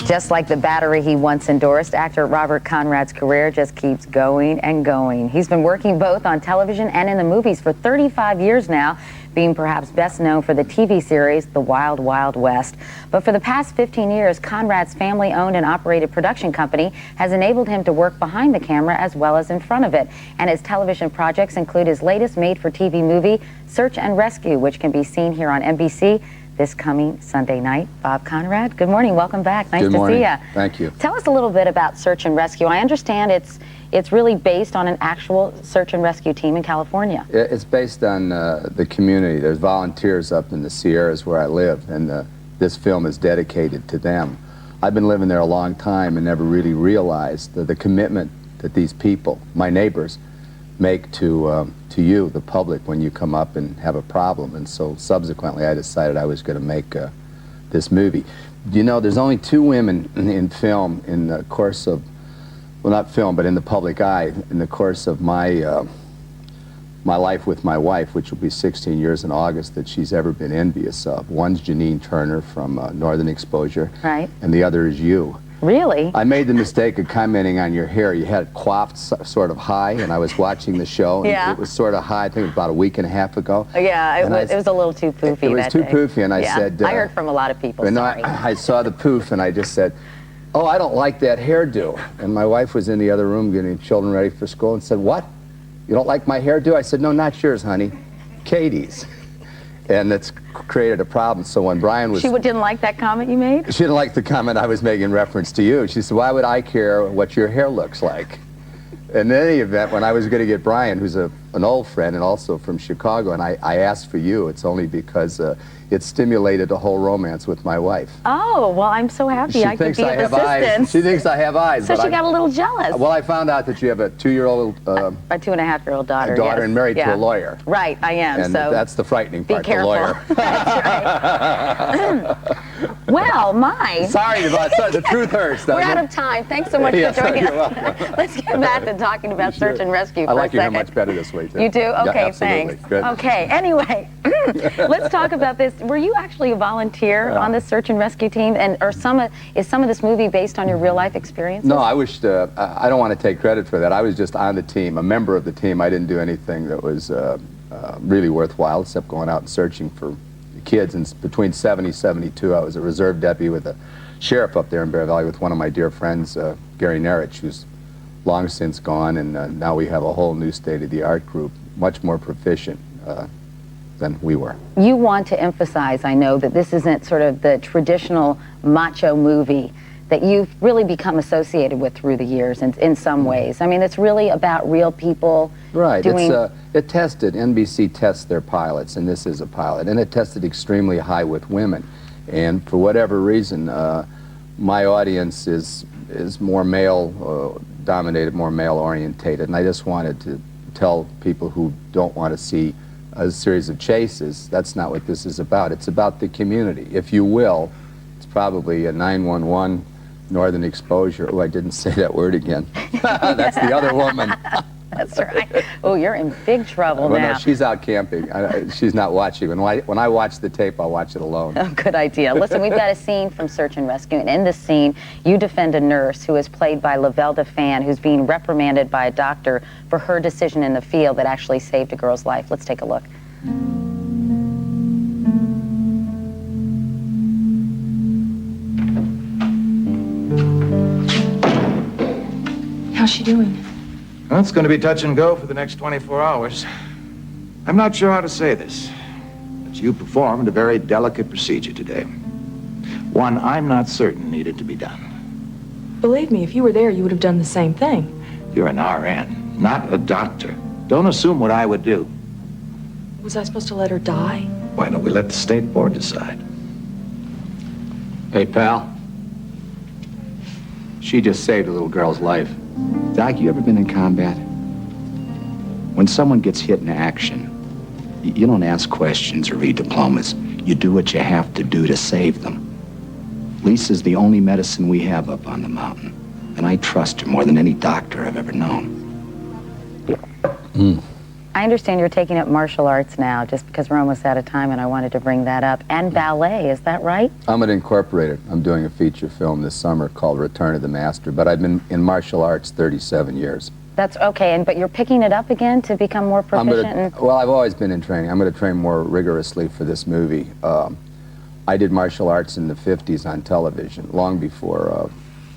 Just like the battery he once endorsed, actor Bob Conrad's career just keeps going and going. He's been working both on television and in the movies for 35 years now, being perhaps best known for the TV series The Wild Wild West. But for the past 15 years, Conrad's family-owned and operated production company has enabled him to work behind the camera as well as in front of it. And his television projects include his latest made-for-TV movie, Search and Rescue, which can be seen here on NBC this coming Sunday night. Bob Conrad, good morning. Welcome back. Nice to see you. Thank you. Tell us a little bit about Search and Rescue. I understand it's really based on an actual search and rescue team in California. It's based on the community. There's volunteers up in the Sierras where I live, and this film is dedicated to them. I've been living there a long time and never really realized the commitment that these people, my neighbors, make to you, the public, when you come up and have a problem. And so subsequently I decided I was going to make this movie. You know, there's only two women in film in the course of, well, not film, but in the public eye, in the course of my my life with my wife, which will be 16 years in August, that she's ever been envious of. One's Janine Turner from Northern Exposure, right, and the other is you. Really? I made the mistake of commenting on your hair. You had it coiffed sort of high, and I was watching the show, and yeah, it was sort of high. I think it was about a week and a half ago. Yeah, it was a little too poofy. It was that too day. poofy, and I yeah, said... I heard from a lot of people, sorry. I saw the poof, and I just said, oh, I don't like that hairdo. And my wife was in the other room getting children ready for school and said, what? You don't like my hairdo? I said, no, not yours, honey. Katie's. And that's created a problem. So when Brian was... She didn't like that comment you made? She didn't like the comment I was making in reference to you. She said, why would I care what your hair looks like? In any event, when I was going to get Brian, who's an old friend and also from Chicago, and I asked for you, it's only because it stimulated a whole romance with my wife. Oh, well, I'm so happy I could be of assistance. She thinks I have eyes. So she got a little jealous. Well, I found out that you have a 2-year-old... a 2-and-a-half-year-old daughter, yes. And married to a lawyer. Right, I am. And so that's the frightening part, be careful. The lawyer. That's right. Well, Sorry about that. The truth hurts, doesn't We're out of time. Thanks so much for joining us. Let's get back to talking about Search and Rescue for a second. I like your hair much better this way, too. You do? Okay, yeah, thanks. Good. Okay, anyway, let's talk about this. Were you actually a volunteer on this Search and Rescue team? And is some of this movie based on your real-life experiences? No, I wish I don't want to take credit for that. I was just on the team, a member of the team. I didn't do anything that was really worthwhile except going out and searching for kids. And between 70 and 72, I was a reserve deputy with a sheriff up there in Bear Valley with one of my dear friends, Gary Nerich, who's long since gone, and now we have a whole new state-of-the-art group, much more proficient than we were. You want to emphasize, I know, that this isn't sort of the traditional macho movie that you've really become associated with through the years in some ways. I mean, it's really about real people. Right. Doing... It tested, NBC tests their pilots, and this is a pilot, and it tested extremely high with women. And for whatever reason, my audience is more male dominated, more male orientated, and I just wanted to tell people who don't want to see a series of chases, that's not what this is about. It's about the community. If you will, it's probably a 911 Northern Exposure. Oh, I didn't say that word again. That's the other woman. That's right. Oh, you're in big trouble now. No, she's out camping. She's not watching. When I watch the tape, I'll watch it alone. Oh, good idea. Listen, we've got a scene from Search and Rescue, and in this scene, you defend a nurse who is played by Lavelda Fan, who's being reprimanded by a doctor for her decision in the field that actually saved a girl's life. Let's take a look. How's she doing? Well, it's going to be touch and go for the next 24 hours. I'm not sure how to say this, but you performed a very delicate procedure today. One I'm not certain needed to be done. Believe me, if you were there, you would have done the same thing. You're an RN, not a doctor. Don't assume what I would do. Was I supposed to let her die? Why don't we let the state board decide? Hey, pal. She just saved a little girl's life. Doc, you ever been in combat? When someone gets hit in action, you don't ask questions or read diplomas. You do what you have to do to save them. Lisa's the only medicine we have up on the mountain, and I trust her more than any doctor I've ever known. I understand you're taking up martial arts now, just because we're almost out of time, and I wanted to bring that up. And ballet, is that right? I'm going to incorporate it. I'm doing a feature film this summer called Return of the Master, but I've been in martial arts 37 years. That's okay, but you're picking it up again to become more proficient? Well, I've always been in training. I'm going to train more rigorously for this movie. I did martial arts in the 50s on television, long before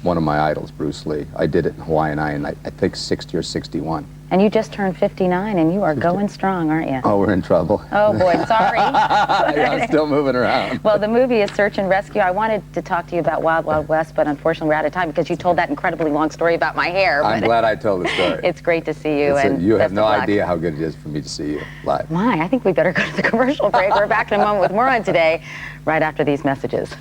one of my idols, Bruce Lee. I did it in Hawaiian Island, I think 60 or 61. And you just turned 59, and you are going strong, aren't you? Oh, we're in trouble. Oh, boy, sorry. Yeah, I'm still moving around. Well, the movie is Search and Rescue. I wanted to talk to you about Wild Wild West, but unfortunately we're out of time because you told that incredibly long story about my hair. I'm glad I told the story. It's great to see you. You have best no of luck. idea how good it is for me to see you live. My, I think we better go to the commercial break. We're back in a moment with more on Today, right after these messages.